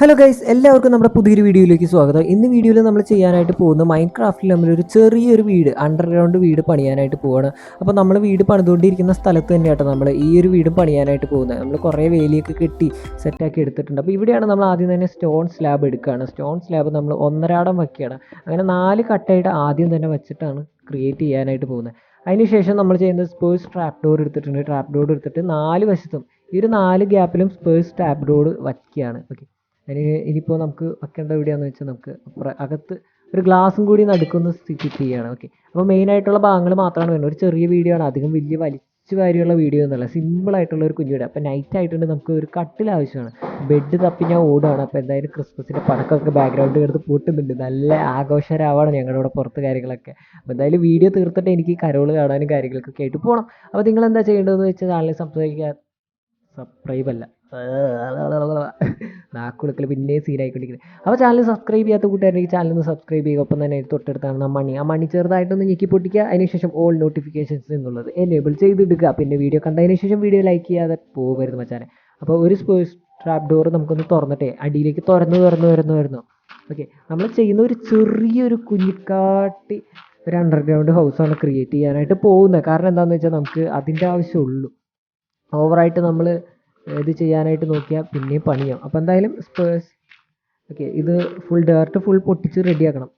Hello guys, എല്ലാവർക്കും നമ്മുടെ പുതിയൊരു വീഡിയോയിലേക്ക് സ്വാഗതം. ഇന്ന് വീഡിയോയിൽ നമ്മൾ ചെയ്യാനായിട്ട് പോകുന്നത് മൈൻക്രാഫ്റ്റിൽ നമ്മളൊരു ചെറിയൊരു വീട്, അണ്ടർഗ്രൗണ്ട് വീട് പണിയാനായിട്ട് പോവാണ്. അപ്പോൾ നമ്മൾ വീട് പണിതുകൊണ്ടിരിക്കുന്ന സ്ഥലത്ത് തന്നെയാട്ടോ നമ്മൾ ഈ ഒരു വീട് പണിയാനായിട്ട് പോകുന്നത്. നമ്മൾ കുറേ വേലിയൊക്കെ കെട്ടി സെറ്റാക്കി എടുത്തിട്ടുണ്ട്. അപ്പോൾ ഇവിടെയാണ് നമ്മൾ ആദ്യം തന്നെ സ്റ്റോൺ സ്ലാബ് എടുക്കുകയാണ്. സ്റ്റോൺ സ്ലാബ് നമ്മൾ ഒന്നരാടം വയ്ക്കുകയാണ്. അങ്ങനെ 4 കട്ടയായിട്ട് ആദ്യം തന്നെ വെച്ചിട്ടാണ് ക്രിയേറ്റ് ചെയ്യാനായിട്ട് പോകുന്നത്. അതിനുശേഷം നമ്മൾ ചെയ്യുന്നത് സ്പേഴ്സ് ട്രാപ്പ് ഡോർ എടുത്തിട്ടുണ്ട്. ട്രാപ്പ് ഡോർ എടുത്തിട്ട് 4 വശത്തും ഈ ഒരു 4 ഗ്യാപ്പിലും സ്പേഴ്സ് ട്രാപ്പ് ഡോർ വയ്ക്കുകയാണ്. ഓക്കെ, ഇനിയിപ്പോൾ നമുക്ക് വെക്കേണ്ട എവിടെയാണെന്ന് വെച്ചാൽ നമുക്ക് അകത്ത് ഒരു ഗ്ലാസും കൂടി നടുക്കൊന്ന് ഫിറ്റ് ചെയ്യണം. ഓക്കെ, അപ്പോൾ മെയിനായിട്ടുള്ള ഭാഗങ്ങൾ മാത്രമാണ് വരുന്നത്. ഒരു ചെറിയ വീഡിയോ ആണ്, അധികം വലിയ വലിച്ചു വാരിയുള്ള വീഡിയോ ഒന്നുമല്ല, സിമ്പിളായിട്ടുള്ള ഒരു കുഞ്ഞു വീഡിയോ. അപ്പോൾ നൈറ്റ് ആയിട്ടുണ്ട്, നമുക്ക് ഒരു കട്ടിൽ ആവശ്യമാണ്. ബെഡ് തപ്പി ഞാൻ ഓടുകയാണ്. അപ്പോൾ എന്തായാലും ക്രിസ്മസിൻ്റെ പടക്കമൊക്കെ ബാക്ക്ഗ്രൗണ്ട് എടുത്ത് പൂട്ടുന്നുണ്ട്, നല്ല ആഘോഷരാവാണ് ഞങ്ങളുടെ ഇവിടെ പുറത്ത് കാര്യങ്ങളൊക്കെ. അപ്പോൾ എന്തായാലും വീഡിയോ തീർത്തിട്ട് എനിക്ക് കരോള് കാണാനും കാര്യങ്ങളൊക്കെ ആയിട്ട് പോകണം. അപ്പോൾ നിങ്ങൾ എന്താ ചെയ്യേണ്ടതെന്ന് വെച്ചാൽ ചാനൽ സബ്സ്ക്രൈബ് അല്ല നാക്കുളുക്കൽ പിന്നെ സീനായിക്കൊണ്ടിരിക്കുന്നത്. അപ്പോൾ ചാനൽ സബ്സ്ക്രൈബ് ചെയ്യാത്ത കൂട്ടുകാരെങ്കിൽ ചാനൽ ഒന്ന് സബ്സ്ക്രൈബ് ചെയ്യുക. ഒപ്പം തന്നെ തൊട്ടടുത്താണ് ആ മണി ചെറുതായിട്ടൊന്ന് ഞെക്കി പൊട്ടിക്കുക. അതിനുശേഷം ഓൾ നോട്ടിഫിക്കേഷൻസ് എന്നുള്ളത് എനേബിൾ ചെയ്തിടുക. പിന്നെ വീഡിയോ കണ്ടതിന് ശേഷം വീഡിയോ ലൈക്ക് ചെയ്യാതെ പോകരുത് മച്ചാനെ. അപ്പോൾ ഒരു സ്പേഴ്സ് ട്രാപ്പ് ഡോർ നമുക്കൊന്ന് തുറന്നിട്ടേ അടിയിലേക്ക് തുറന്നു. ഓക്കെ, നമ്മൾ ചെയ്യുന്ന ഒരു ചെറിയൊരു കുഞ്ഞിക്കാട്ടി ഒരു അണ്ടർഗ്രൗണ്ട് ഹൗസാണ് ക്രിയേറ്റ് ചെയ്യാനായിട്ട് പോകുന്നത്. കാരണം എന്താണെന്ന് വെച്ചാൽ നമുക്ക് അതിൻ്റെ ആവശ്യമുള്ളൂ. ഓവറായിട്ട് നമ്മൾ ഇത് ചെയ്യാനായിട്ട് നോക്കിയാൽ പിന്നെയും പണിയാം. അപ്പോൾ എന്തായാലും സ്പേഴ്സ് ഓക്കെ, ഇത് ഡേർട്ട് ഫുൾ പൊട്ടിച്ച് റെഡിയാക്കണം.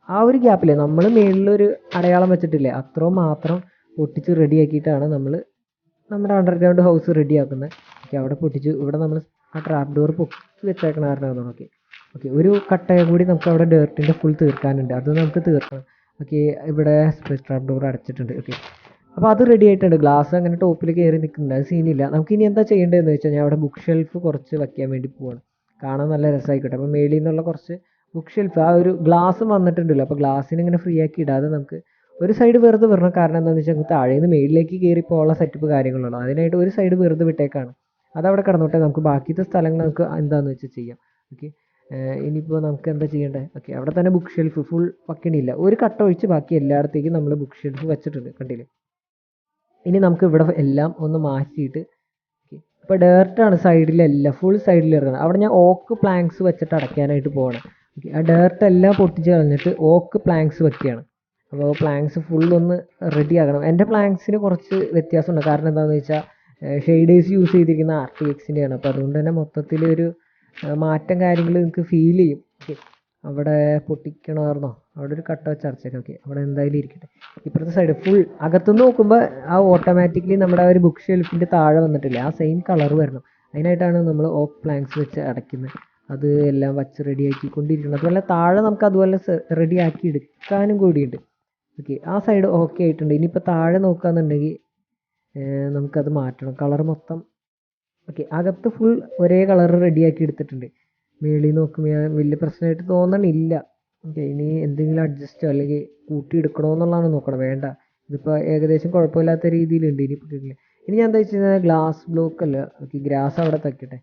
ആ ഒരു ഗ്യാപ്പിൽ നമ്മൾ മേളിലൊരു അടയാളം വെച്ചിട്ടില്ലേ, അത്രയും മാത്രം പൊട്ടിച്ച് റെഡിയാക്കിയിട്ടാണ് നമ്മൾ നമ്മുടെ അണ്ടർഗ്രൗണ്ട് ഹൗസ് റെഡിയാക്കുന്നത്. ഓക്കെ, അവിടെ പൊട്ടിച്ച് ഇവിടെ നമ്മൾ ആ ട്രാപ്പ് ഡോർ പൊക്കി വെച്ചേക്കണ കാരണം ഓക്കെ ഓക്കെ ഒരു കട്ടയും കൂടി നമുക്ക് അവിടെ ഡേർട്ടിൻ്റെ ഫുൾ തീർക്കാനുണ്ട്, അത് നമുക്ക് തീർക്കണം. ഓക്കെ, ഇവിടെ സ്പേസ് ട്രാപ്പ് ഡോർ അടച്ചിട്ടുണ്ട്. ഓക്കെ, അപ്പോൾ അത് റെഡി ആയിട്ടുണ്ട്. ഗ്ലാസ് അങ്ങനെ ടോപ്പിൽ കയറി നിൽക്കുന്നുണ്ട്, അത് സീനില്ല. നമുക്ക് ഇനി എന്താ ചെയ്യേണ്ടതെന്ന് വെച്ചാൽ ഞാൻ അവിടെ ബുക്ക് ഷെൽഫ് കുറച്ച് വയ്ക്കാൻ വേണ്ടി പോവാണ്. കാണാൻ നല്ല രസമായിക്കോട്ടെ. അപ്പോൾ മേളിൽ നിന്നുള്ള കുറച്ച് ബുക്ക് ഷെൽഫ്, ആ ഒരു ഗ്ലാസ് വന്നിട്ടുണ്ടല്ലോ, അപ്പോൾ ഗ്ലാസ്സിന് ഇങ്ങനെ ഫ്രീ ആക്കി ഇടാതെ നമുക്ക് ഒരു സൈഡ് വെറുതെ വിടണം. കാരണം എന്താണെന്ന് വെച്ചാൽ നമുക്ക് താഴെ നിന്ന് മേളിലേക്ക് കയറി പോകാനുള്ള സെറ്റപ്പ് കാര്യങ്ങളുള്ളൂ. അതിനായിട്ട് ഒരു സൈഡ് വെറുതെ വിട്ടേക്കാണ്, അതവിടെ കിടന്നോട്ടെ. നമുക്ക് ബാക്കിയത്തെ സ്ഥലങ്ങൾ നമുക്ക് എന്താണെന്ന് വെച്ചാൽ ചെയ്യാം. ഓക്കെ, ഇനിയിപ്പോൾ നമുക്ക് എന്താ ചെയ്യേണ്ടത്? ഓക്കെ, അവിടെ തന്നെ ബുക്ക് ഷെൽഫ് ഫുൾ വയ്ക്കണില്ല, ഒരു കട്ട ഒഴിച്ച് ബാക്കി എല്ലായിടത്തേക്കും നമ്മൾ ബുക്ക് ഷെൽഫ് വെച്ചിട്ടുണ്ട്, കണ്ടില്ലേ. ഇനി നമുക്ക് ഇവിടെ എല്ലാം ഒന്ന് മാറ്റിയിട്ട് ഇപ്പോൾ ഡേർട്ടാണ് സൈഡിലെല്ലാം ഫുൾ സൈഡിൽ ഇറങ്ങുന്നത്. അവിടെ ഞാൻ ഓക്ക് പ്ലാങ്ക്സ് വെച്ചിട്ട് അടയ്ക്കാനായിട്ട് പോകണം. ഓക്കെ, ആ ഡേർട്ട് എല്ലാം പൊട്ടിച്ച് കളഞ്ഞിട്ട് ഓക്ക് പ്ലാങ്ക്സ് വെക്കുകയാണ്. അപ്പോൾ പ്ലാങ്ക്സ് ഫുള്ളൊന്ന് റെഡി ആക്കണം. എൻ്റെ പ്ലാങ്ക്സിന് കുറച്ച് വ്യത്യാസമുണ്ട്. കാരണം എന്താണെന്ന് വെച്ചാൽ ഷെയ്ഡേഴ്സ് യൂസ് ചെയ്തിരിക്കുന്ന RTXൻ്റെയാണ്. അപ്പോൾ അതുകൊണ്ട് തന്നെ മൊത്തത്തിലൊരു മാറ്റം കാര്യങ്ങൾ നിങ്ങൾക്ക് ഫീൽ ചെയ്യും. ഓക്കെ, അവിടെ പൊട്ടിക്കണമായിരുന്നോ? അവിടെ ഒരു കട്ട വെച്ച് അടച്ചേക്കാം. ഓക്കെ, അവിടെ എന്തായാലും ഇരിക്കട്ടെ. ഇപ്പുറത്തെ സൈഡ് ഫുൾ അകത്തുനിന്ന് നോക്കുമ്പോൾ ആ ഓട്ടോമാറ്റിക്കലി നമ്മുടെ ആ ഒരു ബുക്ക് ഷെൽഫിൻ്റെ താഴെ വന്നിട്ടില്ല, ആ സെയിം കളർ വരണം. അതിനായിട്ടാണ് നമ്മൾ ഓക്ക് പ്ലാങ്ക്സ് വെച്ച് അടയ്ക്കുന്നത്. അത് എല്ലാം വച്ച് റെഡിയാക്കിക്കൊണ്ടിരിക്കണം. അതുപോലെ താഴെ നമുക്ക് അതുപോലെ റെഡിയാക്കി എടുക്കാനും കൂടിയുണ്ട്. ഓക്കെ, ആ സൈഡ് ഓക്കെ ആയിട്ടുണ്ട്. ഇനിയിപ്പോൾ താഴെ നോക്കുകയെന്നുണ്ടെങ്കിൽ നമുക്കത് മാറ്റണം, കളർ മൊത്തം. ഓക്കെ, അകത്ത് ഫുൾ ഒരേ കളർ റെഡിയാക്കി എടുത്തിട്ടുണ്ട്. മേളിൽ നോക്കുമ്പോൾ ഞാൻ വലിയ പ്രശ്നമായിട്ട് തോന്നണില്ല. ഓക്കെ, ഇനി എന്തെങ്കിലും അഡ്ജസ്റ്റോ അല്ലെങ്കിൽ കൂട്ടിയെടുക്കണോ എന്നുള്ളതാണ് നോക്കണം. വേണ്ട, ഇതിപ്പോൾ ഏകദേശം കുഴപ്പമില്ലാത്ത രീതിയിലുണ്ട്. ഇനി ഞാൻ എന്താ വെച്ച് കഴിഞ്ഞാൽ ഗ്ലാസ് ബ്ലോക്ക് അല്ല, ഓക്കെ ഗ്രാസ് അവിടെ തയ്ക്കട്ടെ.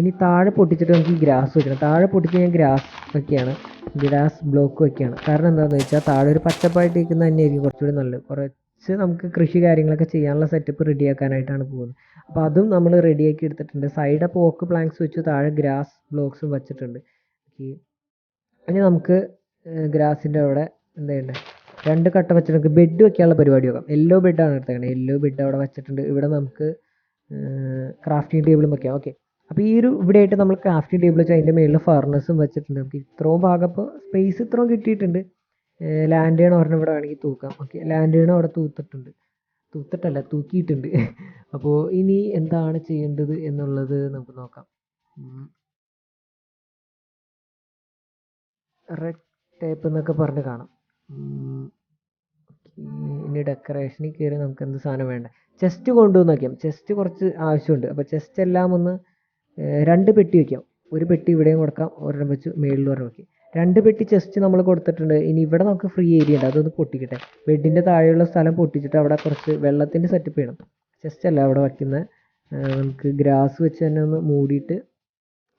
ഇനി താഴെ പൊട്ടിച്ചിട്ട് നമുക്ക് ഈ ഗ്രാസ് വെക്കണം. താഴെ പൊട്ടിച്ച് ഞാൻ ഗ്രാസ് വയ്ക്കുകയാണ്, ഗ്രാസ് ബ്ലോക്ക് വയ്ക്കുകയാണ്. കാരണം എന്താണെന്ന് വെച്ചാൽ താഴെ ഒരു പച്ചപ്പായിട്ട് ഇരിക്കുന്നത് തന്നെയായിരിക്കും കുറച്ചുകൂടി നല്ലത്. കുറച്ച് നമുക്ക് കൃഷി കാര്യങ്ങളൊക്കെ ചെയ്യാനുള്ള സെറ്റപ്പ് റെഡിയാക്കാനായിട്ടാണ് പോകുന്നത്. അപ്പോൾ അതും നമ്മൾ റെഡിയാക്കി എടുത്തിട്ടുണ്ട്. സൈഡ് അപ്പോൾ ഓക്ക് പ്ലാങ്ക്സ് വെച്ച് താഴെ ഗ്രാസ് ബ്ലോക്സും വെച്ചിട്ടുണ്ട്. ഓക്കെ, ഇനി നമുക്ക് ഗ്രാസിൻ്റെ അവിടെ എന്താ ചെയ്യേണ്ടത്? 2 കട്ട വെച്ചിട്ട് നമുക്ക് ബെഡ് വെക്കാനുള്ള പരിപാടി നോക്കാം. യെല്ലോ ബെഡാണ് എടുത്തേക്കണത്, യെല്ലോ ബെഡ് അവിടെ വെച്ചിട്ടുണ്ട്. ഇവിടെ നമുക്ക് ക്രാഫ്റ്റിംഗ് ടേബിളും വെക്കാം. ഓക്കെ, അപ്പോൾ ഈ ഒരു ഇവിടെ ആയിട്ട് നമ്മൾ ക്രാഫ്റ്റിംഗ് ടേബിൾ വെച്ച് അതിൻ്റെ മേളിൽ ഫർണസും വെച്ചിട്ടുണ്ട്. നമുക്ക് ഇത്രയും ഭാഗം ഇപ്പോൾ സ്പേസ് ഇത്രയും കിട്ടിയിട്ടുണ്ട്. ലാൻഡേൺ ഒരെണ്ണം ഇവിടെ വേണമെങ്കിൽ തൂക്കാം. ഓക്കെ, ലാൻഡേൺ അവിടെ തൂക്കിയിട്ടുണ്ട്. അപ്പോൾ ഇനി എന്താണ് ചെയ്യേണ്ടത് എന്നുള്ളത് നമുക്ക് നോക്കാം. റെഡ് ടേപ്പ് എന്നൊക്കെ പറഞ്ഞ് കാണാം. ഇനി ഡെക്കറേഷനിൽ കയറി നമുക്ക് എന്ത് സാധനം വേണ്ട? ചെസ്റ്റ് കൊണ്ടുവന്ന് വയ്ക്കാം. ചെസ്റ്റ് കുറച്ച് ആവശ്യമുണ്ട്. അപ്പോൾ ചെസ്റ്റ് എല്ലാം ഒന്ന് 2 പെട്ടി വയ്ക്കാം. ഒരു പെട്ടി ഇവിടെയും കൊടുക്കാം, ഒരെണ്ണം വെച്ച് മേളിൽ ഒരെണ്ണം വയ്ക്കും. 2 പെട്ടി ചെസ്റ്റ് നമ്മൾ കൊടുത്തിട്ടുണ്ട്. ഇനി ഇവിടെ നമുക്ക് ഫ്രീ ഏരിയ ഉണ്ട്, അതൊന്ന് പൊട്ടിക്കട്ടെ. ബെഡിൻ്റെ താഴെയുള്ള സ്ഥലം പൊട്ടിച്ചിട്ട് അവിടെ കുറച്ച് വെള്ളത്തിൻ്റെ സെറ്റപ്പ് ചെയ്യണം. ചെസ്റ്റ് അല്ല അവിടെ വയ്ക്കുന്നത്, നമുക്ക് ഗ്രാസ് വെച്ച് തന്നെ ഒന്ന് മൂടിയിട്ട്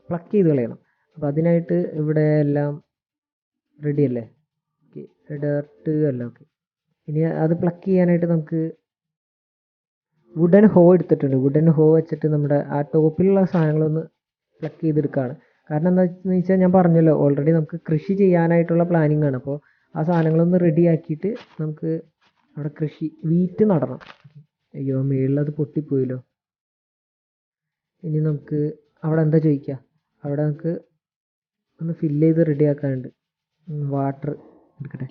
പ്ലക്ക് ചെയ്ത് കളയണം. അപ്പോൾ അതിനായിട്ട് ഇവിടെ എല്ലാം റെഡി അല്ലേ? ഓക്കെ, ഡേർട്ട് അല്ല. ഓക്കെ, ഇനി അത് പ്ലക്ക് ചെയ്യാനായിട്ട് നമുക്ക് വുഡൻ ഹോ എടുത്തിട്ടുണ്ട്. വുഡൻ ഹോ വെച്ചിട്ട് നമ്മുടെ ആ ടോപ്പിലുള്ള സാധനങ്ങളൊന്ന് പ്ലക്ക് ചെയ്തെടുക്കുകയാണ്. കാരണം എന്താണെന്ന് വെച്ചാൽ ഞാൻ പറഞ്ഞല്ലോ ഓൾറെഡി നമുക്ക് കൃഷി ചെയ്യാനായിട്ടുള്ള പ്ലാനിങ് ആണ്. അപ്പോൾ ആ സാധനങ്ങളൊന്ന് റെഡി ആക്കിയിട്ട് നമുക്ക് അവിടെ വീറ്റ് നടണം. അയ്യോ മേളിലത് പൊട്ടിപ്പോയല്ലോ. ഇനി നമുക്ക് അവിടെ എന്താ ചോദിക്കുക, അവിടെ നമുക്ക് ഒന്ന് ഫില്ല് ചെയ്ത് റെഡി ആക്കാനുണ്ട്. വാട്ടർ എടുക്കട്ടെ.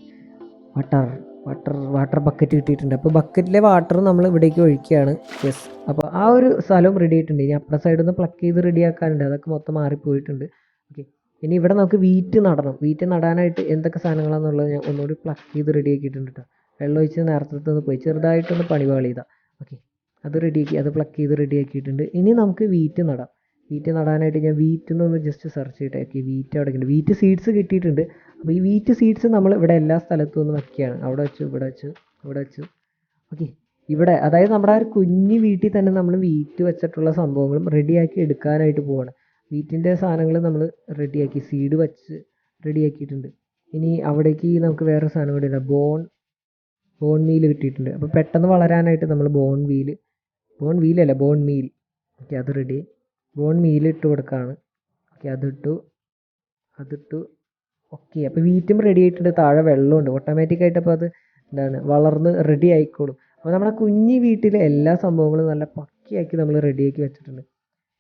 വാട്ടർ ബക്കറ്റ് കിട്ടിയിട്ടുണ്ട്. അപ്പോൾ ബക്കറ്റിലെ വാട്ടർ നമ്മൾ ഇവിടേക്ക് ഒഴിക്കുകയാണ്. യെസ്, അപ്പോൾ ആ ഒരു സ്ഥലവും റെഡി ആയിട്ടുണ്ട്. ഇനി അപ്പുറ സൈഡിൽ നിന്ന് പ്ലക്ക് ചെയ്ത് റെഡി ആക്കാനുണ്ട്. അതൊക്കെ മൊത്തം മാറിപ്പോയിട്ടുണ്ട്. ഓക്കെ, ഇനി ഇവിടെ നമുക്ക് വീറ്റ് നടണം. വീറ്റ് നടാനായിട്ട് എന്തൊക്കെ സാധനങ്ങളാണെന്നുള്ളത് ഞാൻ ഒന്നുകൂടി പ്ലക്ക് ചെയ്ത് റെഡി ആക്കിയിട്ടുണ്ട് കേട്ടോ. വെള്ളം ഒഴിച്ച് നേരത്തെ പോയി ചെറുതായിട്ടൊന്ന് പണിപാളി ചെയ്താൽ ഓക്കെ, അത് റെഡിയാക്കി, അത് പ്ലക്ക് ചെയ്ത് റെഡി ആക്കിയിട്ടുണ്ട്. ഇനി നമുക്ക് വീറ്റ് നടാം. വീറ്റ് നടാനായിട്ട് ഞാൻ വീറ്റിൽ നിന്ന് ജസ്റ്റ് സെർച്ച് ചെയ്തിട്ട് ഓക്കെ, വീറ്റ് അവിടെ ഉണ്ട്. വീറ്റ് സീഡ്സ് കിട്ടിയിട്ടുണ്ട്. അപ്പോൾ ഈ വീറ്റ് സീഡ്സ് നമ്മൾ ഇവിടെ എല്ലാ സ്ഥലത്തും ഒന്ന് വയ്ക്കുകയാണ്. അവിടെ വെച്ചു, ഇവിടെ വെച്ചു, ഇവിടെ വെച്ചു. ഓക്കെ, ഇവിടെ അതായത് നമ്മുടെ ആ ഒരു കുഞ്ഞു വീട്ടിൽ തന്നെ നമ്മൾ വീറ്റ് വെച്ചിട്ടുള്ള സംഭവങ്ങളും റെഡിയാക്കി എടുക്കാനായിട്ട് പോവാണ്. വീറ്റിൻ്റെ സാധനങ്ങൾ നമ്മൾ റെഡിയാക്കി, സീഡ് വെച്ച് റെഡിയാക്കിയിട്ടുണ്ട്. ഇനി അവിടേക്ക് നമുക്ക് വേറെ സാധനം കൂടി ഉണ്ട്, ബോൺ മീൽ കിട്ടിയിട്ടുണ്ട്. അപ്പോൾ പെട്ടെന്ന് വളരാനായിട്ട് നമ്മൾ ബോൺ മീൽ ഓക്കെ, അത് റെഡി. ബോൺ മീൽ ഇട്ട് കൊടുക്കുകയാണ്. ഓക്കെ, അതിട്ടു. ഓക്കെ, അപ്പോൾ വീറ്റും റെഡി ആയിട്ടുണ്ട്. താഴെ വെള്ളമുണ്ട് ഓട്ടോമാറ്റിക്കായിട്ട്. അപ്പോൾ അത് വളർന്ന് റെഡി ആയിക്കോളും. അപ്പോൾ നമ്മുടെ കുഞ്ഞി വീട്ടിലെ എല്ലാ സംഭവങ്ങളും നല്ല പക്കയാക്കി നമ്മൾ റെഡിയാക്കി വെച്ചിട്ടുണ്ട്.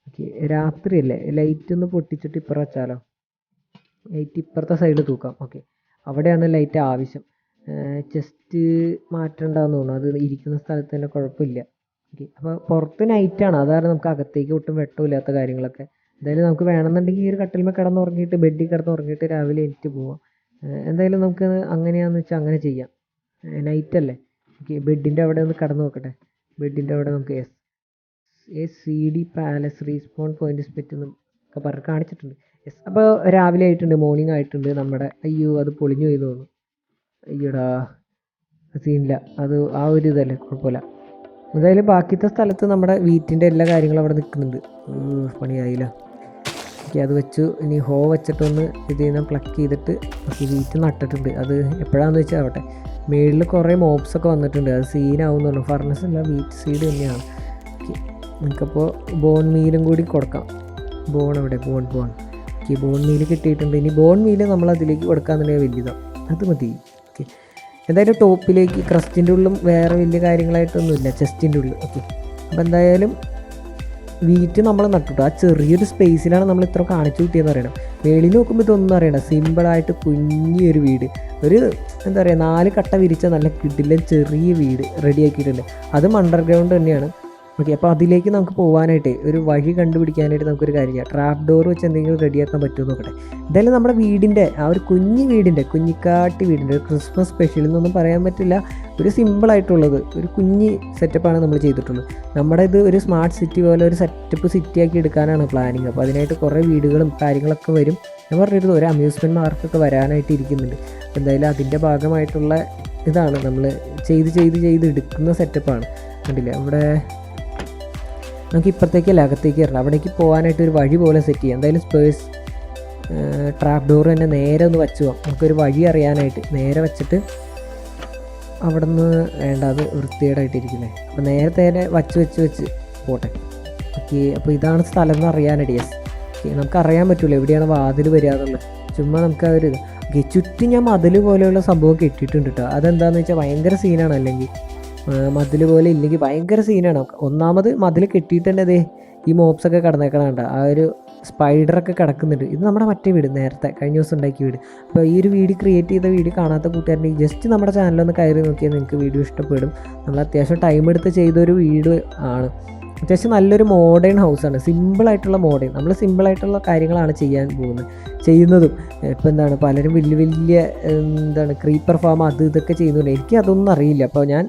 ഓക്കെ, രാത്രിയല്ലേ, ലൈറ്റ് ഒന്ന് പൊട്ടിച്ചിട്ട് ഇപ്പുറം വെച്ചാലോ. ലൈറ്റ് ഇപ്പുറത്തെ സൈഡ് തൂക്കാം. ഓക്കെ, അവിടെയാണ് ലൈറ്റ് ആവശ്യം. ചെസ്റ്റ് മാറ്റണ്ടെന്ന് തോന്നുന്നു, അത് ഇരിക്കുന്ന സ്ഥലത്ത് തന്നെ കുഴപ്പമില്ല. ഓക്കെ, അപ്പോൾ പുറത്ത് നൈറ്റാണ്, അതാണ് നമുക്ക് അകത്തേക്ക് ഒട്ടും വെട്ടമില്ലാത്ത കാര്യങ്ങളൊക്കെ. എന്തായാലും നമുക്ക് വേണമെന്നുണ്ടെങ്കിൽ ഈ ഒരു കട്ടിൽമേൽ കിടന്നുറങ്ങിയിട്ട് ബെഡിൽ കിടന്നുറങ്ങിയിട്ട് രാവിലെ എണീറ്റ് പോവാം. എന്തായാലും നമുക്ക് അങ്ങനെയാണെന്ന് വെച്ചാൽ അങ്ങനെ ചെയ്യാം. നൈറ്റല്ലേ. ഓക്കെ, ബെഡിൻ്റെ അവിടെ ഒന്ന് കിടന്നു നോക്കട്ടെ. ബെഡിൻ്റെ അവിടെ നമുക്ക് CD പാലസ് റീസ്പോൺ പോയിന്റ് സ്പെറ്റ് എന്നൊക്കെ പറഞ്ഞ് കാണിച്ചിട്ടുണ്ട്. യെസ്, അപ്പോൾ രാവിലെ ആയിട്ടുണ്ട്, മോർണിംഗ് ആയിട്ടുണ്ട് നമ്മുടെ. അയ്യോ, അത് പൊളിഞ്ഞു പോയി തോന്നുന്നു. അയ്യോടാ, സീനില്ല, അത് ആ ഒരു ഇതല്ലേ, കുഴപ്പമില്ല. എന്തായാലും ബാക്കിയത്തെ സ്ഥലത്ത് നമ്മുടെ വീറ്റിൻ്റെ എല്ലാ കാര്യങ്ങളും അവിടെ നിൽക്കുന്നുണ്ട്. പണിയായില്ല. ഓക്കെ, അത് വെച്ചു. ഇനി വെച്ചിട്ടൊന്ന് ഇത് ചെയ്യുന്ന പ്ലക്ക് ചെയ്തിട്ട് ഓക്കെ, വീറ്റ് നട്ടിട്ടുണ്ട്. അത് എപ്പോഴാണെന്ന് വെച്ചാൽ ആവട്ടെ. മേളിൽ കുറേ മോബ്സൊക്കെ വന്നിട്ടുണ്ട്, അത് സീനാവുമെന്ന് പറഞ്ഞു. ഫർണസ് അല്ല, വീറ്റ് സീഡ് തന്നെയാണ്. ഓക്കെ, നമുക്കപ്പോൾ ബോൺ മീലും കൂടി കൊടുക്കാം. ബോൺ ഓക്കെ, ബോൺ മീൽ കിട്ടിയിട്ടുണ്ട്. ഇനി ബോൺ മീൽ നമ്മൾ അതിലേക്ക് കൊടുക്കാന്നുണ്ടെങ്കിൽ വലുതാണ്, അത് മതി. ഓക്കെ, എന്തായാലും ടോപ്പിലേക്ക് ക്രസ്റ്റിൻ്റെ ഉള്ളിലും വേറെ വലിയ കാര്യങ്ങളായിട്ടൊന്നുമില്ല, ചെസ്റ്റിൻ്റെ ഉള്ളിൽ. ഓക്കെ, അപ്പോൾ എന്തായാലും വീറ്റ് നമ്മൾ നട്ടിട്ടു. ആ ചെറിയൊരു സ്പേസിലാണ് നമ്മൾ ഇത്ര കാണിച്ചു കിട്ടിയെന്ന് പറയണം. മേളിൽ നോക്കുമ്പോൾ ഇതൊന്നും അറിയണം, സിമ്പിളായിട്ട് കുഞ്ഞൊരു വീട്, ഒരു എന്താ പറയുക 4 കട്ട വിരിച്ച നല്ല കിടിലൻ ചെറിയ വീട് റെഡിയാക്കിയിട്ടുണ്ട്. അതും അണ്ടർഗ്രൗണ്ട് തന്നെയാണ്. ഓക്കെ, അപ്പോൾ അതിലേക്ക് നമുക്ക് പോകാനായിട്ട് ഒരു വഴി കണ്ടുപിടിക്കാനായിട്ട് നമുക്കൊരു കാര്യം ചെയ്യാം. ട്രാപ്പ് ഡോർ വെച്ച് എന്തെങ്കിലും റെഡിയാക്കാൻ പറ്റുമോ നോക്കട്ടെ. എന്തായാലും നമ്മുടെ വീടിൻ്റെ ആ ഒരു കുഞ്ഞിക്കാട്ടി വീടിൻ്റെ ഒരു ക്രിസ്മസ് സ്പെഷ്യൽ എന്നൊന്നും പറയാൻ പറ്റില്ല, ഒരു സിമ്പിളായിട്ടുള്ളത് ഒരു കുഞ്ഞി സെറ്റപ്പാണ് നമ്മൾ ചെയ്തിട്ടുള്ളത്. നമ്മുടെ ഇത് ഒരു സ്മാർട്ട് സിറ്റി പോലെ ഒരു സിറ്റിയാക്കി എടുക്കാനാണ് പ്ലാനിങ്. അപ്പോൾ അതിനായിട്ട് കുറേ വീടുകളും കാര്യങ്ങളൊക്കെ വരും. ഞാൻ പറഞ്ഞിരുന്നു ഒരു അമ്യൂസ്മെൻറ്റ് പാർക്കൊക്കെ വരാനായിട്ട് ഇരിക്കുന്നുണ്ട്. എന്തായാലും അതിൻ്റെ ഭാഗമായിട്ടുള്ള ഇതാണ് നമ്മൾ ചെയ്ത് എടുക്കുന്ന സെറ്റപ്പാണ്. കണ്ടില്ല, അവിടെ നമുക്ക് ഇപ്പുറത്തേക്കല്ല അകത്തേക്ക് കയറണം. അവിടേക്ക് പോകാനായിട്ട് ഒരു വഴി പോലെ സെറ്റ് ചെയ്യാം. എന്തായാലും ട്രാപ്പ് ഡോർ തന്നെ നേരെ ഒന്ന് വെച്ച് പോകാം. നമുക്കൊരു വഴി അറിയാനായിട്ട് നേരെ വെച്ചിട്ട് അവിടെ നിന്ന് വേണ്ട, അത് വൃത്തികേടായിട്ടിരിക്കില്ലേ. അപ്പോൾ നേരെ വെച്ച് പോട്ടെ. ഓക്കെ, അപ്പോൾ ഇതാണ് സ്ഥലം എന്ന് അറിയാനായിട്ട്. യെസ്, ഓക്കെ, നമുക്ക് അറിയാൻ പറ്റില്ല എവിടെയാണ് വാതിൽ വരിക എന്നുള്ളത്. ചുമ്മാ നമുക്ക് ആ ഒരു ഓക്കെ, ചുറ്റും ഞാൻ മതിൽ പോലെയുള്ള സംഭവം കെട്ടിയിട്ടുണ്ട് കേട്ടോ. അതെന്താണെന്ന് വെച്ചാൽ ഭയങ്കര സീനാണ്. അല്ലെങ്കിൽ മതിൽ പോലെ ഇല്ലെങ്കിൽ ഭയങ്കര സീനാണ്. ഒന്നാമത് മതിൽ കെട്ടിയിട്ട് തന്നെ അതേ ഈ മോപ്സൊക്കെ കിടന്നേക്കണണ്ട, ആ ഒരു സ്പൈഡറൊക്കെ കിടക്കുന്നുണ്ട്. ഇത് നമ്മുടെ മറ്റേ വീട്, നേരത്തെ കഴിഞ്ഞ ദിവസം ഉണ്ടാക്കിയ വീട്. അപ്പോൾ ഈ ഒരു വീഡിയോ ക്രിയേറ്റ് ചെയ്ത വീഡിയോ കാണാത്ത കൂട്ടുകാരുണ്ടെങ്കിൽ ജസ്റ്റ് നമ്മുടെ ചാനലൊന്ന് കയറി നോക്കിയാൽ നിങ്ങൾക്ക് വീഡിയോ ഇഷ്ടപ്പെടും. നമ്മൾ അത്യാവശ്യം ടൈം എടുത്ത് ചെയ്തൊരു വീഡിയോ ആണ്. അത്യാവശ്യം നല്ലൊരു മോഡേൺ ഹൗസാണ്, സിമ്പിളായിട്ടുള്ള നമ്മൾ സിമ്പിളായിട്ടുള്ള കാര്യങ്ങളാണ് ചെയ്യുന്നതും. ഇപ്പോൾ എന്താണ് പലരും വലിയ ക്രീപ്പർ ഫാം ഇതൊക്കെ ചെയ്യുന്നുണ്ട്. എനിക്ക് അതൊന്നും അറിയില്ല. അപ്പോൾ ഞാൻ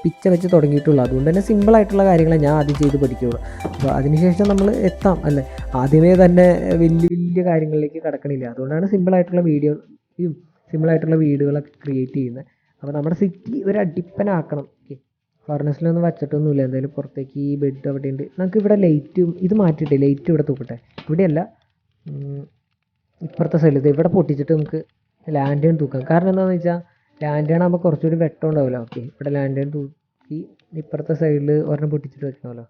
പിച്ച വെച്ച് തുടങ്ങിയിട്ടുള്ളൂ. അതുകൊണ്ട് തന്നെ സിമ്പിളായിട്ടുള്ള കാര്യങ്ങളെ ഞാൻ ആദ്യം ചെയ്ത് പഠിക്കുകയുള്ളൂ. അപ്പോൾ അതിനുശേഷം നമ്മൾ എത്താം അല്ലേ. ആദ്യമേ തന്നെ വലിയ കാര്യങ്ങളിലേക്ക് കടക്കണില്ല. അതുകൊണ്ടാണ് സിമ്പിളായിട്ടുള്ള വീഡിയോകളൊക്കെ ക്രിയേറ്റ് ചെയ്യുന്നത്. അപ്പോൾ നമ്മുടെ സിറ്റി ഒരു അടിപ്പനാക്കണം. ഓക്കെ, ഫർണസിലൊന്നും വച്ചിട്ടൊന്നുമില്ല. എന്തായാലും പുറത്തേക്ക് ഈ ബെഡ് അവിടെ ഉണ്ട്. നമുക്ക് ഇവിടെ ലൈറ്റും ഇത് മാറ്റിയിട്ടേ ലൈറ്റ് ഇവിടെ തൂക്കട്ടെ. ഇവിടെയല്ല, ഇപ്പുറത്തെ സൈഡിൽ ഇവിടെ പൊട്ടിച്ചിട്ട് നമുക്ക് ലാൻഡേൺ തൂക്കാം. കാരണം എന്താണെന്ന് വെച്ചാൽ ലാൻഡേൺ ആകുമ്പോൾ കുറച്ചുകൂടി വെട്ടം ഉണ്ടാവില്ല. ഓക്കെ, ഇവിടെ ലാൻഡേൺ തൂക്കി ഇപ്പുറത്തെ സൈഡിൽ ഒരെണ്ണം പൊട്ടിച്ചിട്ട് വെക്കണമല്ലോ.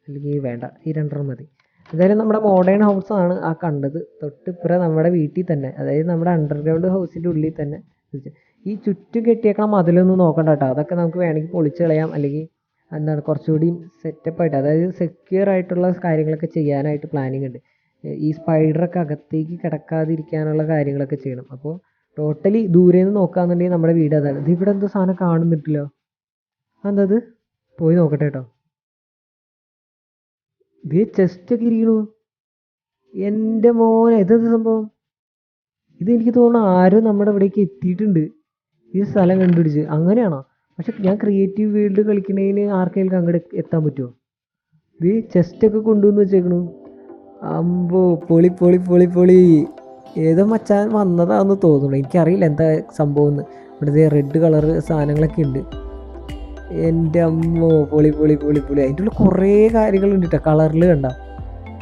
അല്ലെങ്കിൽ വേണ്ട, ഈ 2 മതി. എന്തായാലും നമ്മുടെ മോഡേൺ ഹൗസാണ് ആ കണ്ടത്. തൊട്ടിപ്പുറം നമ്മുടെ വീട്ടിൽ തന്നെ, അതായത് നമ്മുടെ അണ്ടർഗ്രൗണ്ട് ഹൗസിൻ്റെ ഉള്ളിൽ തന്നെ. ഈ ചുറ്റും കെട്ടിയേക്കണ മതിലൊന്നും നോക്കണ്ട കേട്ടോ, അതൊക്കെ നമുക്ക് വേണമെങ്കിൽ പൊളിച്ച് കളയാം. അല്ലെങ്കിൽ എന്താണ് കുറച്ചുകൂടി സെറ്റപ്പായിട്ട്, അതായത് സെക്യൂർ ആയിട്ടുള്ള കാര്യങ്ങളൊക്കെ ചെയ്യാനായിട്ട് പ്ലാനിങ് ഉണ്ട്. ഈ സ്പൈഡറൊക്കെ അകത്തേക്ക് കിടക്കാതിരിക്കാനുള്ള കാര്യങ്ങളൊക്കെ ചെയ്യണം. അപ്പോൾ ടോട്ടലി ദൂരെ നിന്ന് നോക്കുകയാണെന്നുണ്ടെങ്കിൽ നമ്മുടെ വീട് അതാണ്. ഇത് ഇവിടെ എന്തോ സാധനം കാണുന്നിട്ടില്ലോ, എന്തത് പോയി നോക്കട്ടെ കേട്ടോ. ഇത് ചെസ്റ്റൊക്കെ ഇരിക്കണു. എൻ്റെ മോനെ, ഇതെന്ത് സംഭവം? ഇതെനിക്ക് തോന്നുന്നു ആരും നമ്മുടെ ഇവിടേക്ക് എത്തിയിട്ടുണ്ട് ഈ സ്ഥലം കണ്ടുപിടിച്ച്. അങ്ങനെയാണോ? പക്ഷെ ഞാൻ ക്രിയേറ്റീവ് വേൾഡ് കളിക്കുന്നതിന് ആർക്കെങ്കിലും അങ്ങോട്ട് എത്താൻ പറ്റുമോ? ഇത് ചെസ്റ്റൊക്കെ കൊണ്ടുവന്ന് വെച്ചേക്കണു. അമ്പോ, പൊളി പൊളി പൊളി പൊളി. ഏതോ മച്ചാൻ വന്നതാണെന്ന് തോന്നുന്നു, എനിക്കറിയില്ല എന്താ സംഭവം എന്ന്. ഇവിടുത്തെ റെഡ് കളർ സാധനങ്ങളൊക്കെ ഉണ്ട്. എൻ്റെ അമ്മോ, പൊളി പൊളി പൊളി പൊളി. അതിൻ്റെ ഉള്ളിൽ കുറേ കാര്യങ്ങളുണ്ട് കേട്ടോ, കളറിൽ കണ്ട.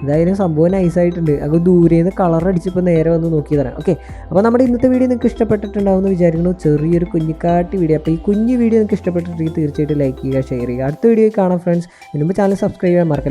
ഇതായാലും സംഭവം നൈസായിട്ടുണ്ട്. അത് ദൂരെ നിന്ന് കളർ അടിച്ചിപ്പോൾ നേരെ വന്ന് നോക്കി തരാം. ഓക്കെ, അപ്പോൾ നമ്മുടെ ഇന്നത്തെ വീഡിയോ നിങ്ങൾക്ക് ഇഷ്ടപ്പെട്ടിട്ടുണ്ടാവും എന്ന് വിചാരിക്കുന്നു. ചെറിയൊരു കുഞ്ഞിക്കാട്ടി വീഡിയോ. അപ്പോൾ ഈ കുഞ്ഞു വീഡിയോ നിങ്ങൾക്ക് ഇഷ്ടപ്പെട്ടിട്ടുണ്ടെങ്കിൽ തീർച്ചയായിട്ടും ലൈക്ക് ചെയ്യുക, ഷെയർ ചെയ്യുക. അടുത്ത വീഡിയോ കാണാം ഫ്രണ്ട്സ്. ഇതിനുമ്പോൾ ചാനൽ സബ്സ്ക്രൈബ് ചെയ്യാൻ മറക്കല്ല.